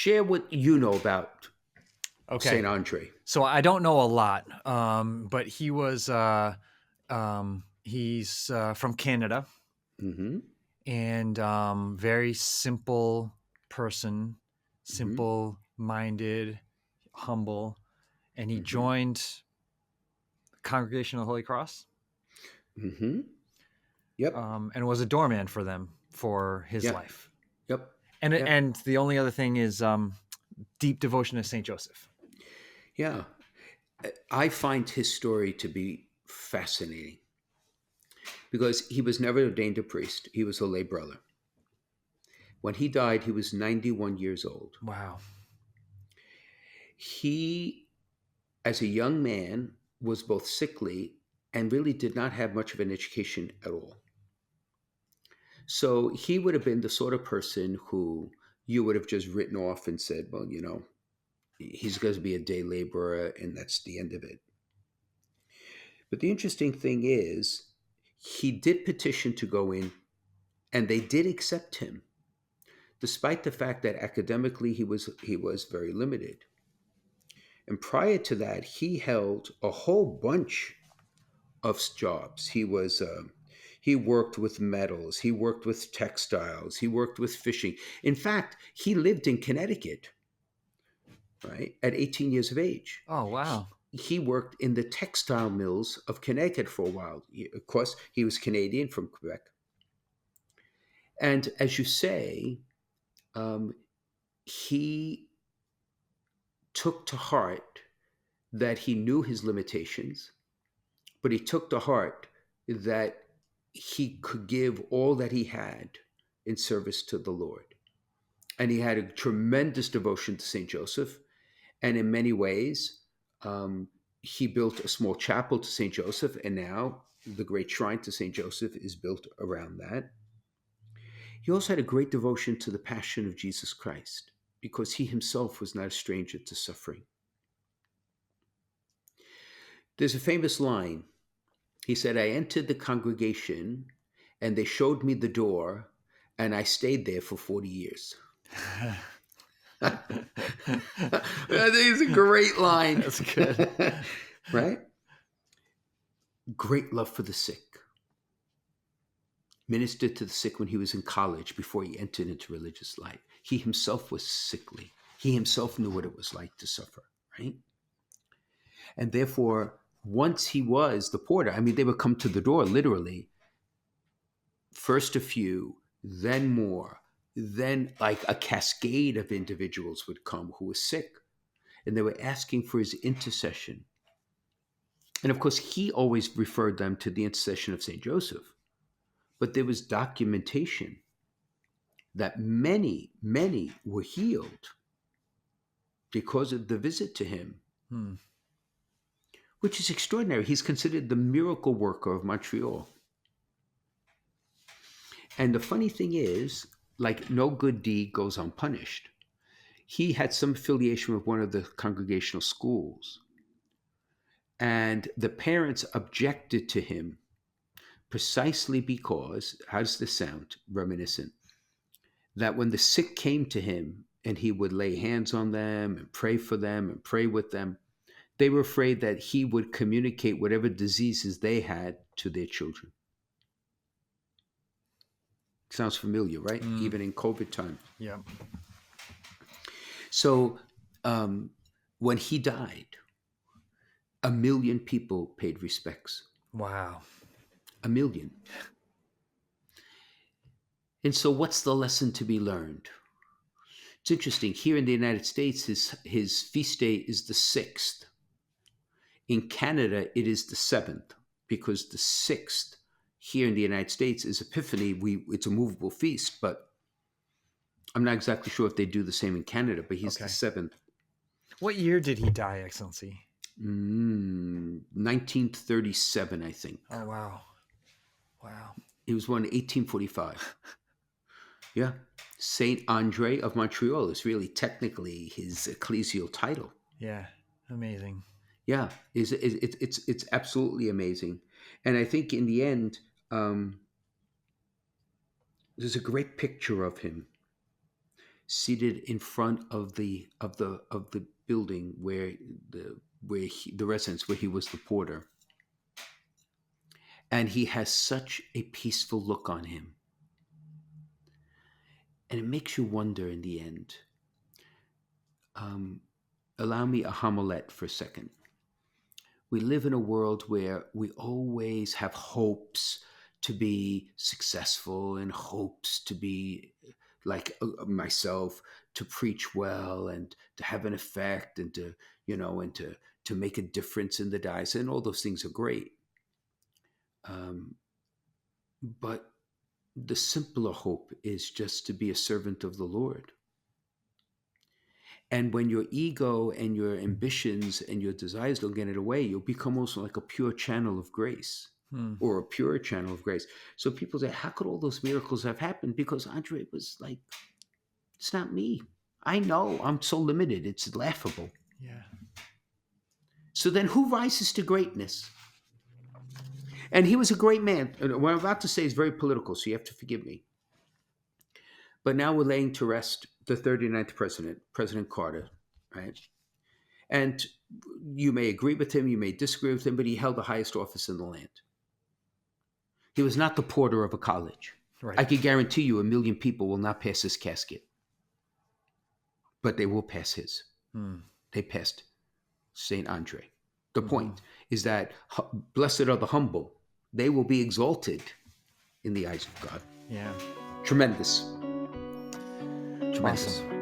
share what you know about Okay. Saint Andre. So I don't know a lot, but he's from Canada, Mm-hmm. and very simple person, Mm-hmm. simple minded, humble, and he Mm-hmm. joined Congregation of the Holy Cross, Mm-hmm. Yep. and was a doorman for them for his Yep. life. Yep. And Yep. and the only other thing is deep devotion to Saint Joseph. Yeah. I find his story to be fascinating because he was never ordained a priest. He was a lay brother. When he died, he was 91 years old. Wow. He, as a young man, was both sickly and really did not have much of an education at all. So he would have been the sort of person who you would have just written off and said, well, he's going to be a day laborer and that's the end of it. But the interesting thing is, he did petition to go in and they did accept him, despite the fact that academically he was very limited. And prior to that, he held a whole bunch of jobs. He worked with metals, he worked with textiles, he worked with fishing. In fact, he lived in Connecticut, right, at 18 years of age. Oh wow. He worked in the textile mills of Connecticut for a while. Of course, he was Canadian from Quebec. And as you say, um, he took to heart that he knew his limitations, but he took to heart that he could give all that he had in service to the Lord. And he had a tremendous devotion to St. Joseph. And in many ways, um, he built a small chapel to St. Joseph. And now the great shrine to St. Joseph is built around that. He also had a great devotion to the passion of Jesus Christ because he himself was not a stranger to suffering. There's a famous line. He said, I entered the congregation and they showed me the door and I stayed there for 40 years. I think it's a great line. That's good. Right? Great love for the sick. Ministered to the sick when he was in college before he entered into religious life. He himself was sickly. He himself knew what it was like to suffer, right? And therefore, once he was the porter, I mean, they would come to the door literally, first a few, then more, then like a cascade of individuals would come who were sick, and they were asking for his intercession. And of course, he always referred them to the intercession of St. Joseph. But there was documentation that many, many were healed because of the visit to him, Hmm. which is extraordinary. He's considered the miracle worker of Montreal. And the funny thing is, like no good deed goes unpunished. He had some affiliation with one of the congregational schools, and the parents objected to him precisely because, how does this sound reminiscent? That when the sick came to him and he would lay hands on them and pray for them and pray with them, they were afraid that he would communicate whatever diseases they had to their children. Sounds familiar, right? Mm. Even in COVID time. Yeah. So when he died, 1 million people paid respects. Wow. 1 million. And so, what's the lesson to be learned? It's interesting. Here in the United States, his feast day is the 6th. In Canada, it is the 7th because the 6th here in the United States is Epiphany. It's a movable feast, but I'm not exactly sure if they do the same in Canada, but he's the Okay. 7th. What year did he die, Excellency? 1937, I think. Oh wow. Wow. He was born in 1845. Yeah. Saint Andre of Montreal is really technically his ecclesial title. Yeah. Amazing. Yeah, it's absolutely amazing, and I think in the end, there's a great picture of him seated in front of the building where the residence where he was the porter, and he has such a peaceful look on him, and it makes you wonder in the end. Um, Allow me a homilet for a second. We live in a world where we always have hopes to be successful and hopes to be like myself, to preach well and to have an effect and to, and to make a difference in the diocese, and all those things are great. Um, but the simpler hope is just to be a servant of the Lord. And when your ego and your ambitions and your desires don't get in the way, you'll become also like a pure channel of grace, or a pure channel of grace. So people say, how could all those miracles have happened? Because Andre was like, it's not me. I know I'm so limited. It's laughable. Yeah. So then who rises to greatness? And he was a great man. What I'm about to say is very political, so you have to forgive me. But now we're laying to rest the 39th president, President Carter, right? And you may agree with him, you may disagree with him, but he held the highest office in the land. He was not the porter of a college. Right. I can guarantee you 1 million people will not pass his casket, but they will pass his. They passed St. Andre. The point is that blessed are the humble. They will be exalted in the eyes of God. Yeah. Tremendous. Tremendous. Awesome.